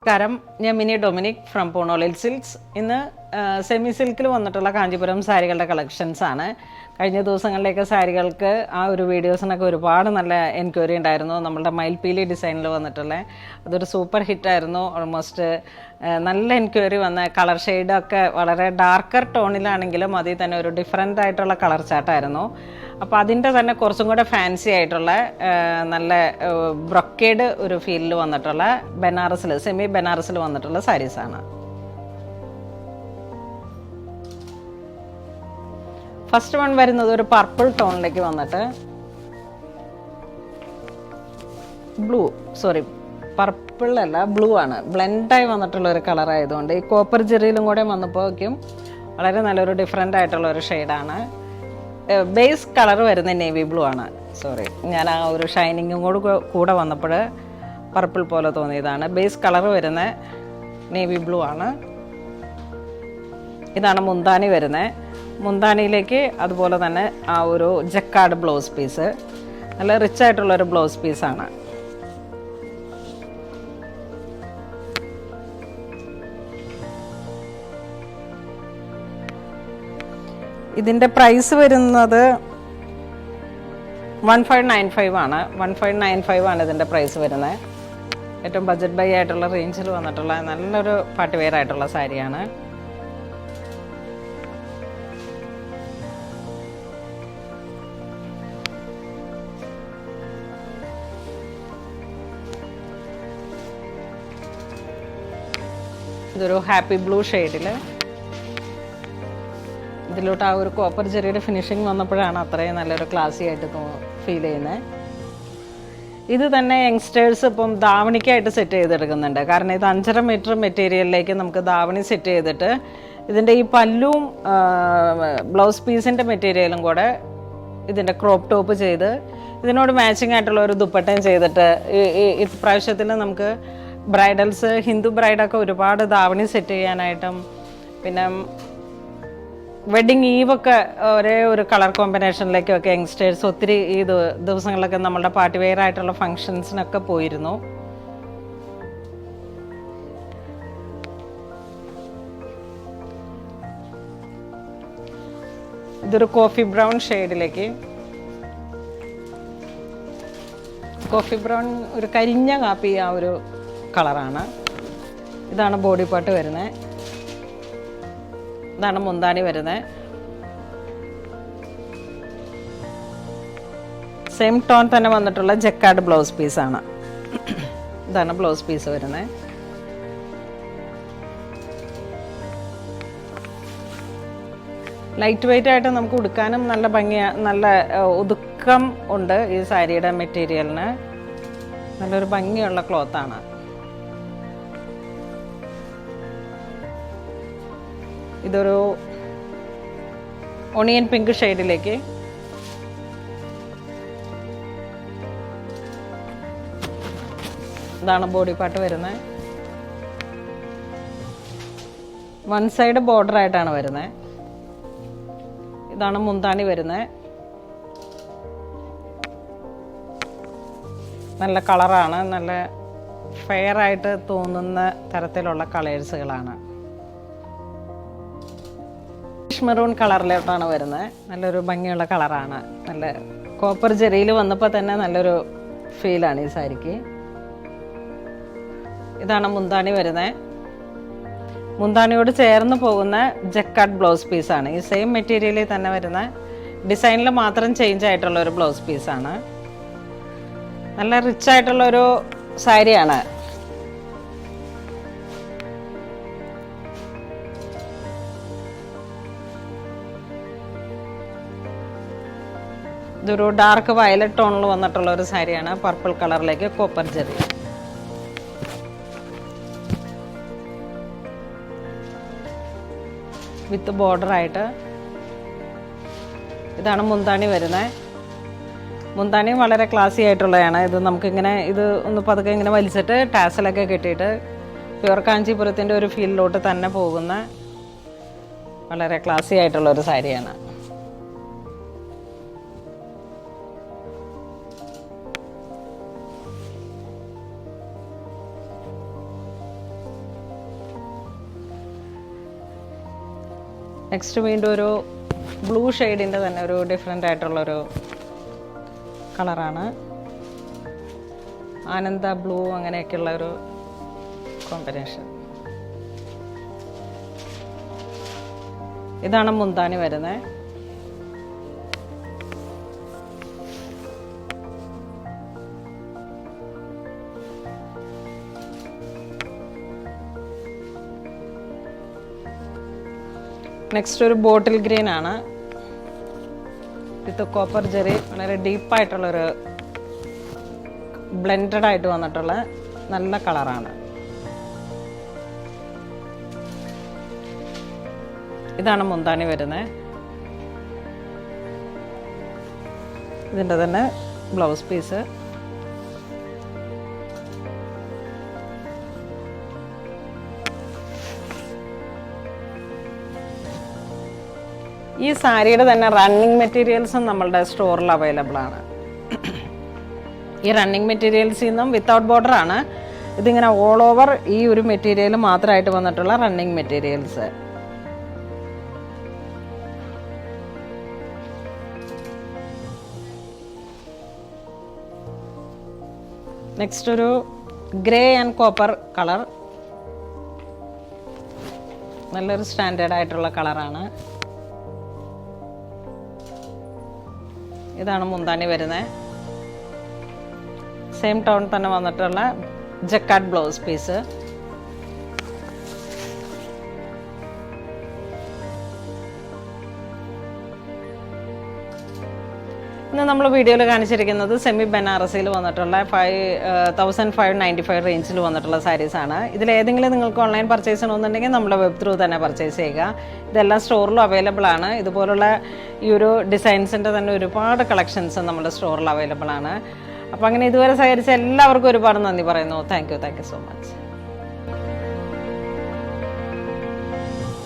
നമസ്കാരം, ഞാൻ mini Dominic from പൂണോളിൽ silks. ഇന്ന് സെമി സിൽക്കിൽ വന്നിട്ടുള്ള കാഞ്ചീപുരം സാരികളുടെ കളക്ഷൻസ് ആണ്. കഴിഞ്ഞ ദിവസങ്ങളിലേക്ക് സാരികൾക്ക് ആ ഒരു വീഡിയോസിനൊക്കെ ഒരുപാട് നല്ല എൻക്വയറി ഉണ്ടായിരുന്നു. നമ്മളുടെ മയിൽപീലി ഡിസൈനിൽ വന്നിട്ടുള്ള അതൊരു സൂപ്പർ ഹിറ്റായിരുന്നു. ഓൾമോസ്റ്റ് നല്ല എൻക്വയറി വന്ന കളർ ഷെയ്ഡൊക്കെ വളരെ ഡാർക്കർ ടോണിലാണെങ്കിലും അതിൽ തന്നെ ഒരു ഡിഫറെൻ്റ് ആയിട്ടുള്ള കളർ ചാർട്ടായിരുന്നു. അപ്പോൾ അതിൻ്റെ തന്നെ കുറച്ചും കൂടെ ഫാൻസി ആയിട്ടുള്ള നല്ല ബ്രൊക്കേഡ് ഒരു ഫീലിൽ വന്നിട്ടുള്ള ബനാറസിൽ സെമി ബനാറസിൽ വന്നിട്ടുള്ള സാരീസാണ്. ഫസ്റ്റ് വൺ വരുന്നത് ഒരു പർപ്പിൾ ടോണിലേക്ക് വന്നിട്ട് പർപ്പിൾ അല്ല ബ്ലൂ ആണ്, ബ്ലെൻഡായി വന്നിട്ടുള്ള ഒരു കളർ ആയതുകൊണ്ട് ഈ കോപ്പർ ജെറിയിലും കൂടെ വന്നപ്പോഴേക്കും വളരെ നല്ലൊരു ഡിഫറെൻ്റ് ആയിട്ടുള്ള ഒരു ഷെയ്ഡാണ്. ബേസ് കളർ വരുന്ന നേവി ബ്ലൂ ആണ്. ഞാൻ ആ ഒരു ഷൈനിങ്ങും കൂടെ വന്നപ്പോൾ പർപ്പിൾ പോലെ തോന്നിയതാണ്. ബേസ് കളർ വരുന്ന നേവി ബ്ലൂ ആണ്. ഇതാണ് മുന്താനി വരുന്നത്. മുന്താനിയിലേക്ക് അതുപോലെ തന്നെ ആ ഒരു ജക്കാർഡ് ബ്ലൗസ് പീസ്, നല്ല റിച്ച് ആയിട്ടുള്ളൊരു ബ്ലൗസ് പീസാണ്. ഇതിൻ്റെ പ്രൈസ് വരുന്നത് 1595 ആണ്. 1595 ആണ് ഇതിൻ്റെ പ്രൈസ് വരുന്നത്. ഏറ്റവും ബഡ്ജറ്റ് ബൈ ആയിട്ടുള്ള റേഞ്ചിൽ വന്നിട്ടുള്ള നല്ലൊരു പാർട്ടി വെയർ ആയിട്ടുള്ള സാരിയാണ്. ഇതൊരു ഹാപ്പി ബ്ലൂ ഷെയ്ഡിൽ ഇതിലോട്ട് ആ ഒരു കോപ്പർ ജെറിയുടെ ഫിനിഷിങ് വന്നപ്പോഴാണ് അത്രയും നല്ലൊരു ക്ലാസി ആയിട്ട് ഫീൽ ചെയ്യുന്നത്. ഇത് തന്നെ യങ്സ്റ്റേഴ്സ് ഇപ്പം ധാവണിക്കായിട്ട് സെറ്റ് ചെയ്തെടുക്കുന്നുണ്ട്. കാരണം ഇത് 5.5 മീറ്റർ മെറ്റീരിയലിലേക്ക് നമുക്ക് ധാവണി സെറ്റ് ചെയ്തിട്ട് ഇതിൻ്റെ ഈ പല്ലും ബ്ലൗസ് പീസിൻ്റെ മെറ്റീരിയലും കൂടെ ഇതിൻ്റെ ക്രോപ്പ് ടോപ്പ് ചെയ്ത് ഇതിനോട് മാച്ചിങ് ആയിട്ടുള്ള ഒരു ദുപ്പട്ടയും ചെയ്തിട്ട് ഇപ്രാവശ്യത്തിൽ നമുക്ക് ബ്രൈഡൽസ് ഹിന്ദു ബ്രൈഡൊക്കെ ഒരുപാട് ധാവണി സെറ്റ് ചെയ്യാനായിട്ടും പിന്നെ വെഡിങ് ഈവൊക്കെ ഒരേ ഒരു കളർ കോമ്പിനേഷനിലേക്കൊക്കെ യങ്സ്റ്റേഴ്സ് ഒത്തിരി ഈ ദിവസങ്ങളിലൊക്കെ നമ്മളുടെ പാർട്ടി വെയർ ആയിട്ടുള്ള ഫങ്ഷൻസിനൊക്കെ പോയിരുന്നു. ഇതൊരു കോഫി ബ്രൗൺ ഷെയ്ഡിലേക്ക്, കോഫി ബ്രൗൺ ഒരു കരിഞ്ഞ കാപ്പി ആ ഒരു കളറാണ്. ഇതാണ് ബോഡി പാർട്ട് വരുന്നത്. ഇതാണ് മുന്താണി വരുന്നത്. സെയിം ടോൺ തന്നെ വന്നിട്ടുള്ള ജക്കാർഡ് ബ്ലൗസ് പീസാണ്. ഇതാണ് ബ്ലൗസ് പീസ് വരുന്നത്. ലൈറ്റ് വെയിറ്റ് ആയിട്ട് നമുക്ക് ഉടുക്കാനും നല്ല നല്ല ഒതുക്കം ഉണ്ട് ഈ സാരിയുടെ മെറ്റീരിയലിന്. നല്ലൊരു ഭംഗിയുള്ള ക്ലോത്താണ്. ഇതൊരു ഓണിയൻ പിങ്ക് ഷെയ്ഡിലേക്ക് ഇതാണ് ബോഡി പാർട്ട് വരുന്നത്. വൺ സൈഡ് ബോർഡർ ആയിട്ടാണ് വരുന്നത്. ഇതാണ് മുന്താണി വരുന്നത്. നല്ല കളറാണ്, നല്ല ഫെയർ ആയിട്ട് തോന്നുന്ന തരത്തിലുള്ള കളേഴ്സുകളാണ്. മെറൂൺ കളറിലോട്ടാണ് വരുന്നത്. നല്ലൊരു ഭംഗിയുള്ള കളറാണ്. നല്ല കോപ്പർ ജെറിയിൽ വന്നപ്പോൾ തന്നെ നല്ലൊരു ഫീലാണ് ഈ സാരിക്ക്. ഇതാണ് മുന്താണി വരുന്നത്. മുന്താണിയോട് ചേർന്ന് പോകുന്ന ജക്കാർഡ് ബ്ലൗസ് പീസാണ്. ഈ സെയിം മെറ്റീരിയലിൽ തന്നെ വരുന്ന ഡിസൈനിൽ മാത്രം ചേഞ്ച് ആയിട്ടുള്ള ഒരു ബ്ലൗസ് പീസാണ്. നല്ല റിച്ച് ആയിട്ടുള്ളൊരു സാരിയാണ്. ഇതൊരു ഡാർക്ക് വയലറ്റ് ടോണിൽ വന്നിട്ടുള്ള ഒരു സാരിയാണ്. പർപ്പിൾ കളറിലേക്ക് കോപ്പർ ജെറി. വിത്ത് ബോർഡർ ആയിട്ട്. ഇതാണ് മുന്താണി വരുന്നത്. മുന്താണിയും വളരെ ക്ലാസി ആയിട്ടുള്ളതാണ്. ഇത് നമുക്കിങ്ങനെ ഇത് ഒന്ന് പതുക്കെ ഇങ്ങനെ വലിച്ചിട്ട് ടാസലൊക്കെ കെട്ടിയിട്ട് പ്യുവർ കാഞ്ചീപുരത്തിൻ്റെ ഒരു ഫീലിലോട്ട് തന്നെ പോകുന്ന വളരെ ക്ലാസി ആയിട്ടുള്ള ഒരു സാരിയാണ്. നെക്സ്റ്റ് വീണ്ടും ഒരു ബ്ലൂ ഷെയ്ഡിൻ്റെ തന്നെ ഒരു ഡിഫറെൻ്റ് ആയിട്ടുള്ളൊരു കളറാണ്. ആനന്ദ ബ്ലൂ അങ്ങനെയൊക്കെയുള്ള ഒരു കോമ്പിനേഷൻ. ഇതാണ് മുന്താണി വരുന്നത്. നെക്സ്റ്റ് ഒരു ബോട്ടിൽ ഗ്രീൻ ആണ്. വിത്ത് കോപ്പർ ജെറി, വളരെ ഡീപ്പായിട്ടുള്ളൊരു ബ്ലെൻഡഡ് ആയിട്ട് വന്നിട്ടുള്ള നല്ല കളറാണ്. ഇതാണ് മുന്താണി വരുന്നത്. ഇതിൻ്റെ തന്നെ ബ്ലൗസ് പീസ്. ഈ സാരിയുടെ തന്നെ റണ്ണിങ് മെറ്റീരിയൽസും നമ്മളുടെ സ്റ്റോറിൽ അവൈലബിൾ ആണ്. ഈ റണ്ണിങ് മെറ്റീരിയൽസിൽ നിന്നും വിത്തൗട്ട് ബോർഡർ ആണ്. ഇതിങ്ങനെ ഓൾ ഓവർ ഈ ഒരു മെറ്റീരിയൽ മാത്രമായിട്ട് വന്നിട്ടുള്ള റണ്ണിങ് മെറ്റീരിയൽസ്. നെക്സ്റ്റ് ഒരു ഗ്രേ ആൻഡ് കോപ്പർ കളർ. നല്ലൊരു സ്റ്റാൻഡേർഡ് ആയിട്ടുള്ള കളറാണ്. ഇതാണ് മുന്താണി വരുന്നത്. സെയിം ടോൺ തന്നെ വന്നിട്ടുള്ള ജക്കാർഡ് ബ്ലൗസ് പീസ്. ഇന്ന് നമ്മൾ വീഡിയോയിൽ കാണിച്ചിരിക്കുന്നത് സെമി ബനാറസിയിൽ വന്നിട്ടുള്ള 1595 റേഞ്ചിൽ വന്നിട്ടുള്ള സാരീസാണ്. ഇതിലേതെങ്കിലും നിങ്ങൾക്ക് ഓൺലൈൻ പർച്ചേസ് ചെയ്യണമെന്നുണ്ടെങ്കിൽ നമ്മുടെ വെബ് ത്രൂ തന്നെ പർച്ചേസ് ചെയ്യുക. ഇതെല്ലാം സ്റ്റോറിലും അവൈലബിൾ ആണ്. ഇതുപോലുള്ള ഈ ഒരു ഡിസൈൻസിൻ്റെ തന്നെ ഒരുപാട് കളക്ഷൻസ് നമ്മുടെ സ്റ്റോറിൽ അവൈലബിൾ ആണ്. അപ്പോൾ അങ്ങനെ ഇതുവരെ സഹകരിച്ച എല്ലാവർക്കും ഒരുപാട് നന്ദി പറയുന്നു. Thank you so much.